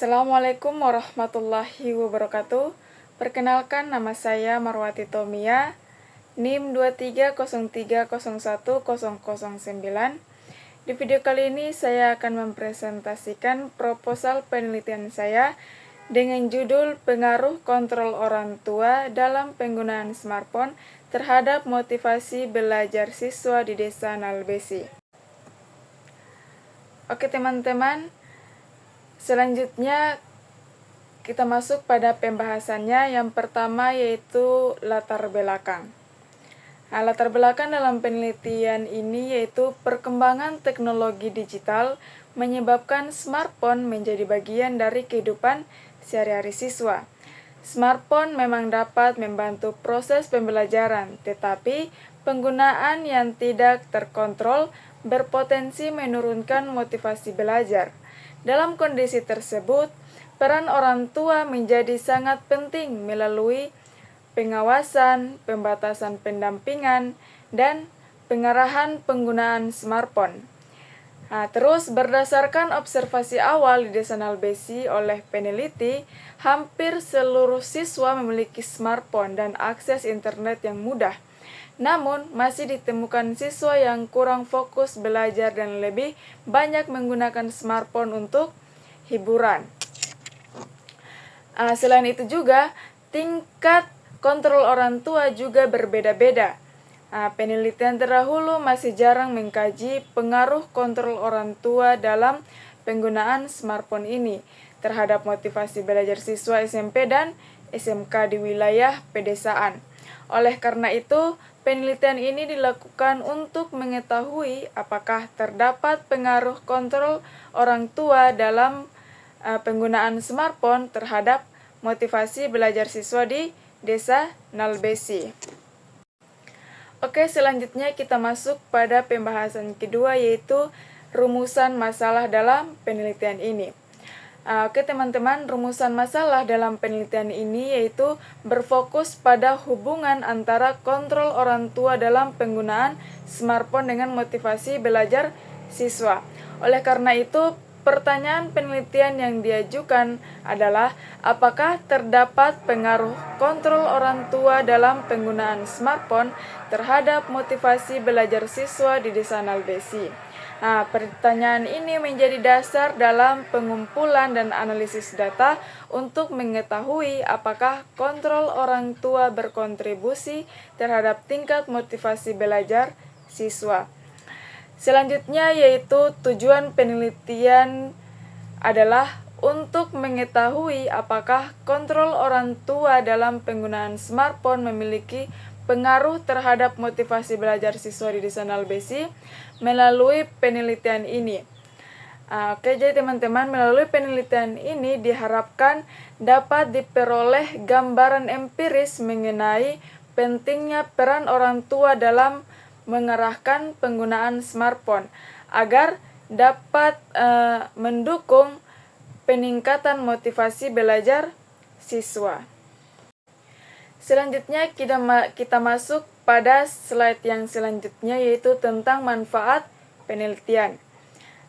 Assalamualaikum warahmatullahi wabarakatuh. Perkenalkan, nama saya Marwati Tomia, NIM 2303010009. Di video kali ini saya akan mempresentasikan proposal penelitian saya dengan judul Pengaruh Kontrol Orang Tua dalam Penggunaan Smartphone terhadap Motivasi Belajar Siswa di Desa Nalbesi. Oke teman-teman, selanjutnya kita masuk pada pembahasannya. Yang pertama yaitu latar belakang. Latar belakang dalam penelitian ini yaitu perkembangan teknologi digital menyebabkan smartphone menjadi bagian dari kehidupan sehari-hari siswa. Smartphone memang dapat membantu proses pembelajaran, tetapi penggunaan yang tidak terkontrol berpotensi menurunkan motivasi belajar. Dalam kondisi tersebut, peran orang tua menjadi sangat penting melalui pengawasan, pembatasan pendampingan, dan pengarahan penggunaan smartphone. Terus berdasarkan observasi awal di Desa Nalbesi oleh peneliti, hampir seluruh siswa memiliki smartphone dan akses internet yang mudah. Namun, masih ditemukan siswa yang kurang fokus belajar dan lebih banyak menggunakan smartphone untuk hiburan. Selain itu juga, tingkat kontrol orang tua juga berbeda-beda. Penelitian terdahulu masih jarang mengkaji pengaruh kontrol orang tua dalam penggunaan smartphone ini terhadap motivasi belajar siswa SMP dan SMK di wilayah pedesaan. Oleh karena itu, penelitian ini dilakukan untuk mengetahui apakah terdapat pengaruh kontrol orang tua dalam penggunaan smartphone terhadap motivasi belajar siswa di Desa Nalbesi. Oke, selanjutnya kita masuk pada pembahasan kedua yaitu rumusan masalah dalam penelitian ini. Oke teman-teman, rumusan masalah dalam penelitian ini yaitu berfokus pada hubungan antara kontrol orang tua dalam penggunaan smartphone dengan motivasi belajar siswa. Oleh karena itu, pertanyaan penelitian yang diajukan adalah apakah terdapat pengaruh kontrol orang tua dalam penggunaan smartphone terhadap motivasi belajar siswa di Desa Nalbesi. Pertanyaan ini menjadi dasar dalam pengumpulan dan analisis data untuk mengetahui apakah kontrol orang tua berkontribusi terhadap tingkat motivasi belajar siswa. Selanjutnya yaitu tujuan penelitian adalah untuk mengetahui apakah kontrol orang tua dalam penggunaan smartphone memiliki pengaruh terhadap motivasi belajar siswa di Desa Nalbesi melalui penelitian ini. Jadi teman-teman, melalui penelitian ini diharapkan dapat diperoleh gambaran empiris mengenai pentingnya peran orang tua dalam mengarahkan penggunaan smartphone agar dapat mendukung peningkatan motivasi belajar siswa. Selanjutnya kita masuk pada slide yang selanjutnya yaitu tentang manfaat penelitian.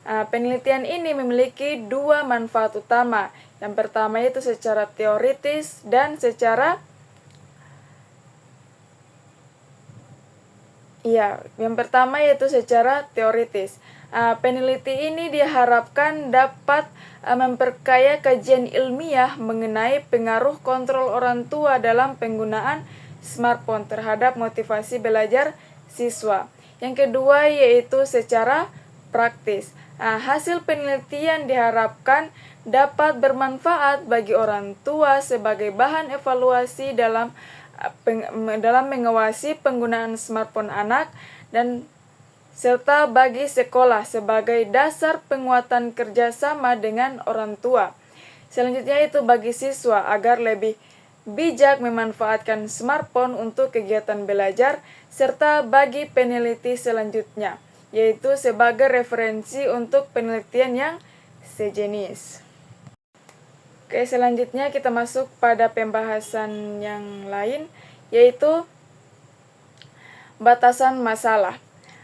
Penelitian ini memiliki dua manfaat utama. Yang pertama yaitu secara teoritis dan secara teoritis. Peneliti ini diharapkan dapat memperkaya kajian ilmiah mengenai pengaruh kontrol orang tua dalam penggunaan smartphone terhadap motivasi belajar siswa. Yang kedua yaitu secara praktis. Hasil penelitian diharapkan dapat bermanfaat bagi orang tua sebagai bahan evaluasi dalam mengawasi penggunaan smartphone anak dan serta bagi sekolah sebagai dasar penguatan kerjasama dengan orang tua. Selanjutnya itu bagi siswa agar lebih bijak memanfaatkan smartphone untuk kegiatan belajar, serta bagi peneliti selanjutnya, yaitu sebagai referensi untuk penelitian yang sejenis. Oke, selanjutnya kita masuk pada pembahasan yang lain, yaitu batasan masalah.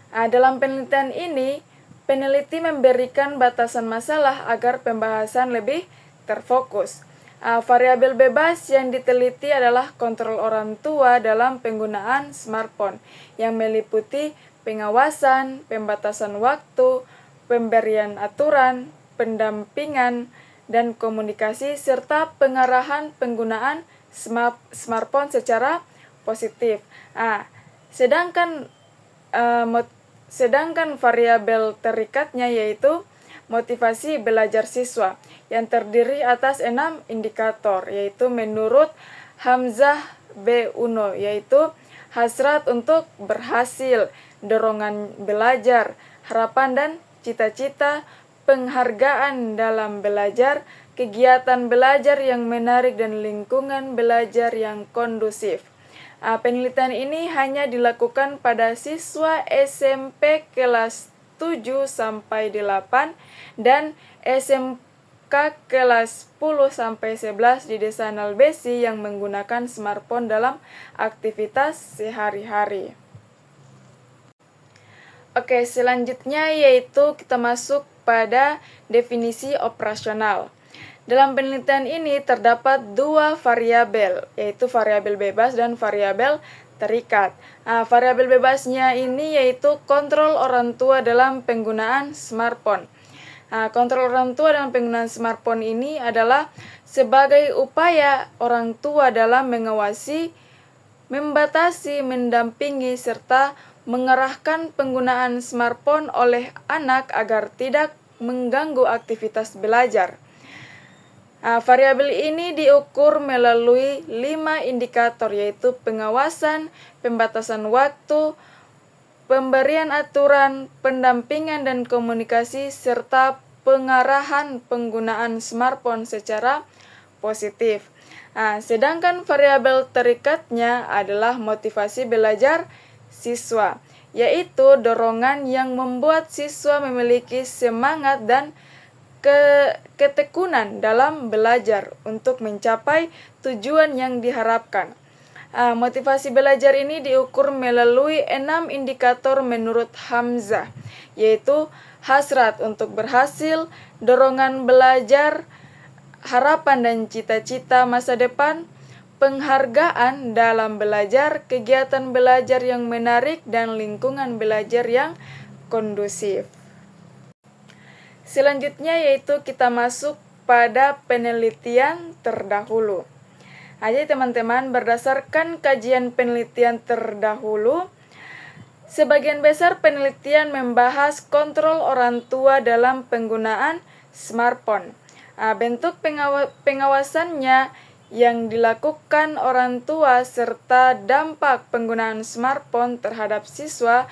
Dalam penelitian ini, peneliti memberikan batasan masalah agar pembahasan lebih terfokus. Variabel bebas yang diteliti adalah kontrol orang tua dalam penggunaan smartphone yang meliputi pengawasan, pembatasan waktu, pemberian aturan, pendampingan, dan komunikasi serta pengarahan penggunaan smartphone secara positif. Sedangkan variabel terikatnya yaitu motivasi belajar siswa yang terdiri atas 6 indikator, yaitu menurut Hamzah B. Uno, yaitu hasrat untuk berhasil, dorongan belajar, harapan dan cita-cita, penghargaan dalam belajar, kegiatan belajar yang menarik, dan lingkungan belajar yang kondusif. Penelitian ini hanya dilakukan pada siswa SMP kelas 7 sampai 8 dan SMK kelas 10 sampai 11 di Desa Nalbesi yang menggunakan smartphone dalam aktivitas sehari-hari. Oke, selanjutnya yaitu kita masuk pada definisi operasional. Dalam penelitian ini terdapat 2 variabel, yaitu variabel bebas dan variabel terikat. Variabel bebasnya ini yaitu kontrol orang tua dalam penggunaan smartphone. Kontrol orang tua dalam penggunaan smartphone ini adalah sebagai upaya orang tua dalam mengawasi, membatasi, mendampingi, serta mengarahkan penggunaan smartphone oleh anak agar tidak mengganggu aktivitas belajar. Variabel ini diukur melalui 5 indikator, yaitu pengawasan, pembatasan waktu, pemberian aturan, pendampingan dan komunikasi, serta pengarahan penggunaan smartphone secara positif. Sedangkan variabel terikatnya adalah motivasi belajar siswa, yaitu dorongan yang membuat siswa memiliki semangat dan ketekunan dalam belajar untuk mencapai tujuan yang diharapkan. Motivasi belajar ini diukur melalui 6 indikator menurut Hamzah, yaitu hasrat untuk berhasil, dorongan belajar, harapan dan cita-cita masa depan, penghargaan dalam belajar, kegiatan belajar yang menarik, dan lingkungan belajar yang kondusif. Selanjutnya yaitu kita masuk pada penelitian terdahulu. Jadi teman-teman, berdasarkan kajian penelitian terdahulu, sebagian besar penelitian membahas kontrol orang tua dalam penggunaan smartphone. Bentuk pengawasannya yang dilakukan orang tua serta dampak penggunaan smartphone terhadap siswa.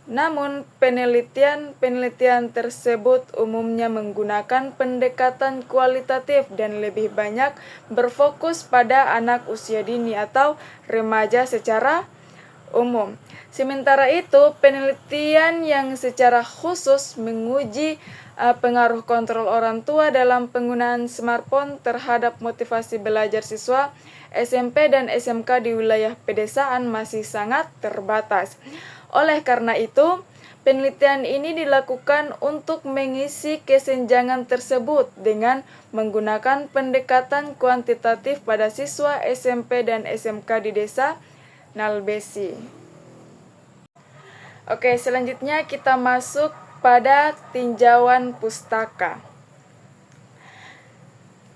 Namun, penelitian tersebut umumnya menggunakan pendekatan kualitatif dan lebih banyak berfokus pada anak usia dini atau remaja secara umum. Sementara itu, penelitian yang secara khusus menguji pengaruh kontrol orang tua dalam penggunaan smartphone terhadap motivasi belajar siswa SMP dan SMK di wilayah pedesaan masih sangat terbatas. Oleh karena itu, penelitian ini dilakukan untuk mengisi kesenjangan tersebut dengan menggunakan pendekatan kuantitatif pada siswa SMP dan SMK di Desa Nalbesi. Oke, selanjutnya kita masuk pada tinjauan pustaka.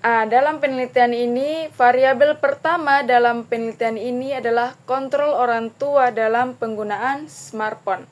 Dalam penelitian ini, variabel pertama dalam penelitian ini adalah kontrol orang tua dalam penggunaan smartphone.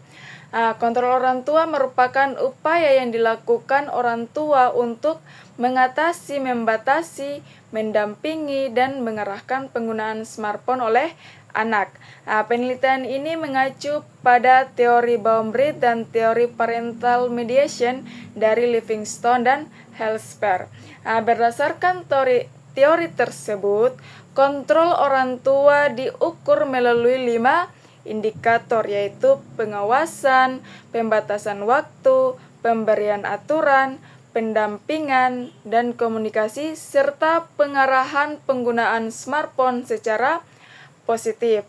Kontrol orang tua merupakan upaya yang dilakukan orang tua untuk mengatasi, membatasi, mendampingi, dan mengarahkan penggunaan smartphone oleh anak. Penelitian ini mengacu pada teori Baumritt dan teori parental mediation dari Livingstone dan Hellsper. Berdasarkan teori tersebut, kontrol orang tua diukur melalui 5 indikator, yaitu pengawasan, pembatasan waktu, pemberian aturan, pendampingan, dan komunikasi, serta pengarahan penggunaan smartphone secara positif.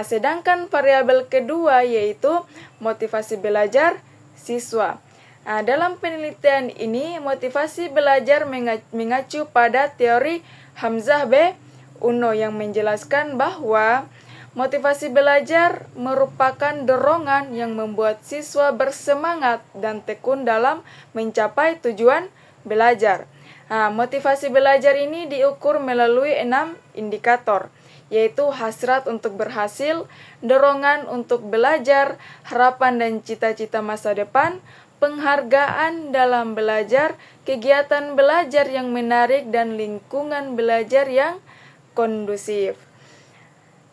Sedangkan variabel kedua yaitu motivasi belajar siswa. Dalam penelitian ini, motivasi belajar mengacu pada teori Hamzah B. Uno yang menjelaskan bahwa motivasi belajar merupakan dorongan yang membuat siswa bersemangat dan tekun dalam mencapai tujuan belajar. Motivasi belajar ini diukur melalui 6 indikator, yaitu hasrat untuk berhasil, dorongan untuk belajar, harapan dan cita-cita masa depan, penghargaan dalam belajar, kegiatan belajar yang menarik, dan lingkungan belajar yang kondusif.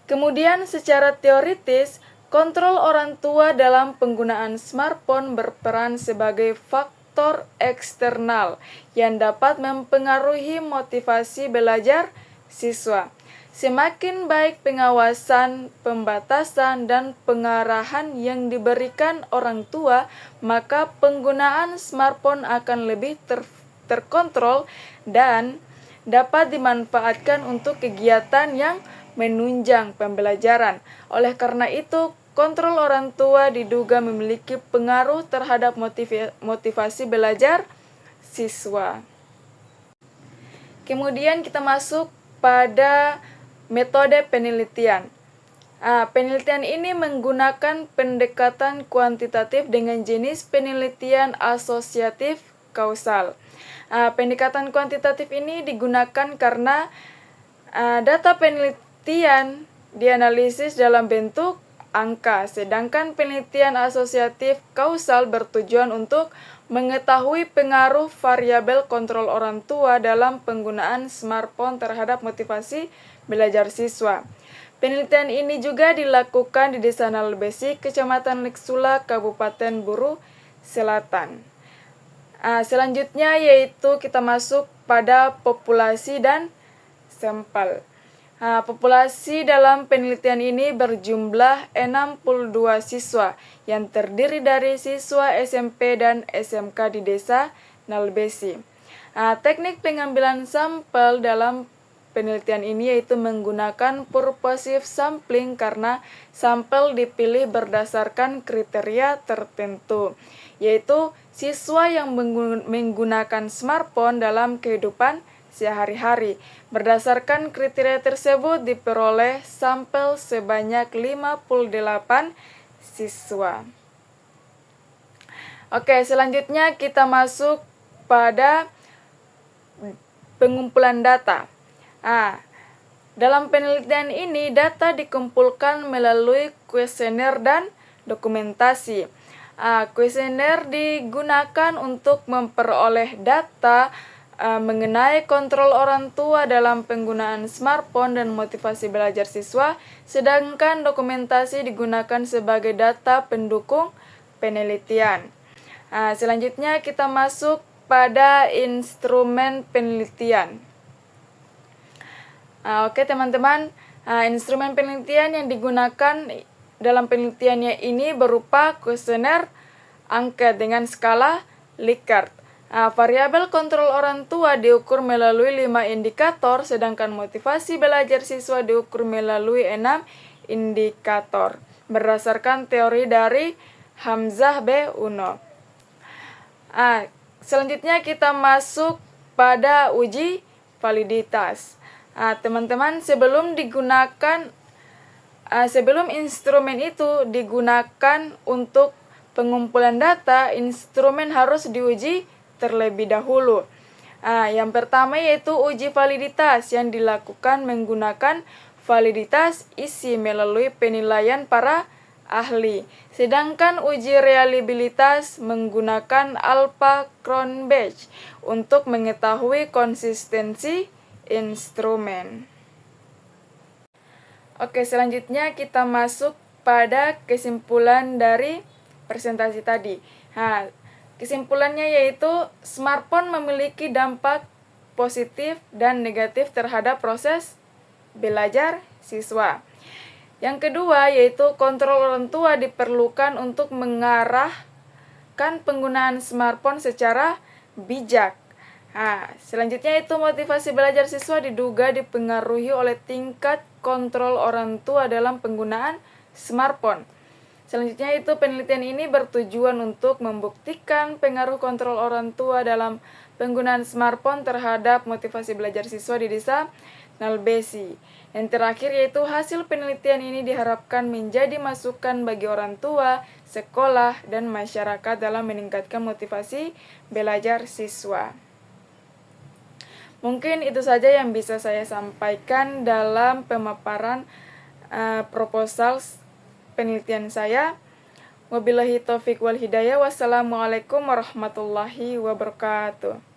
Kemudian secara teoritis, kontrol orang tua dalam penggunaan smartphone berperan sebagai faktor eksternal yang dapat mempengaruhi motivasi belajar siswa. Semakin baik pengawasan, pembatasan, dan pengarahan yang diberikan orang tua, maka penggunaan smartphone akan lebih terkontrol dan dapat dimanfaatkan untuk kegiatan yang menunjang pembelajaran. Oleh karena itu, kontrol orang tua diduga memiliki pengaruh terhadap motivasi belajar siswa. Kemudian kita masuk pada metode penelitian. Penelitian ini menggunakan pendekatan kuantitatif dengan jenis penelitian asosiatif kausal. Pendekatan kuantitatif ini digunakan karena data penelitian dianalisis dalam bentuk angka, sedangkan penelitian asosiatif kausal bertujuan untuk mengetahui pengaruh variabel kontrol orang tua dalam penggunaan smartphone terhadap motivasi belajar siswa. Penelitian ini juga dilakukan di Desa Nalbesi, Kecamatan Leksula, Kabupaten Buru Selatan. Selanjutnya yaitu kita masuk pada populasi dan sampel. Populasi dalam penelitian ini berjumlah 62 siswa yang terdiri dari siswa SMP dan SMK di Desa Nalbesi. Teknik pengambilan sampel dalam penelitian ini yaitu menggunakan purposive sampling karena sampel dipilih berdasarkan kriteria tertentu, yaitu siswa yang menggunakan smartphone dalam kehidupan sehari-hari. Berdasarkan kriteria tersebut diperoleh sampel sebanyak 58 siswa. Oke, selanjutnya kita masuk pada pengumpulan data. Dalam penelitian ini data dikumpulkan melalui kuesioner dan dokumentasi. Kuesioner digunakan untuk memperoleh data mengenai kontrol orang tua dalam penggunaan smartphone dan motivasi belajar siswa, sedangkan dokumentasi digunakan sebagai data pendukung penelitian. Selanjutnya kita masuk pada instrumen penelitian. Oke teman-teman, instrumen penelitian yang digunakan dalam penelitiannya ini berupa kuesioner angket dengan skala Likert. Variabel kontrol orang tua diukur melalui 5 indikator, sedangkan motivasi belajar siswa diukur melalui 6 indikator, berdasarkan teori dari Hamzah B. Uno. Selanjutnya kita masuk pada uji validitas. Teman-teman, sebelum instrumen itu digunakan untuk pengumpulan data, instrumen harus diuji terlebih dahulu. Yang pertama yaitu uji validitas yang dilakukan menggunakan validitas isi melalui penilaian para ahli. Sedangkan uji reliabilitas menggunakan Alpha-Cronbach untuk mengetahui konsistensi instrumen. Oke, selanjutnya kita masuk pada kesimpulan dari presentasi tadi. Kesimpulannya yaitu smartphone memiliki dampak positif dan negatif terhadap proses belajar siswa. Yang kedua yaitu kontrol orang tua diperlukan untuk mengarahkan penggunaan smartphone secara bijak. Selanjutnya itu motivasi belajar siswa diduga dipengaruhi oleh tingkat kontrol orang tua dalam penggunaan smartphone. Selanjutnya itu penelitian ini bertujuan untuk membuktikan pengaruh kontrol orang tua dalam penggunaan smartphone terhadap motivasi belajar siswa di desa Nalbesi. Yang terakhir yaitu hasil penelitian ini diharapkan menjadi masukan bagi orang tua, sekolah, dan masyarakat dalam meningkatkan motivasi belajar siswa. Mungkin itu saja yang bisa saya sampaikan dalam pemaparan proposal penelitian saya. Wabillahi taufiq wal hidayah. Wassalamualaikum warahmatullahi wabarakatuh.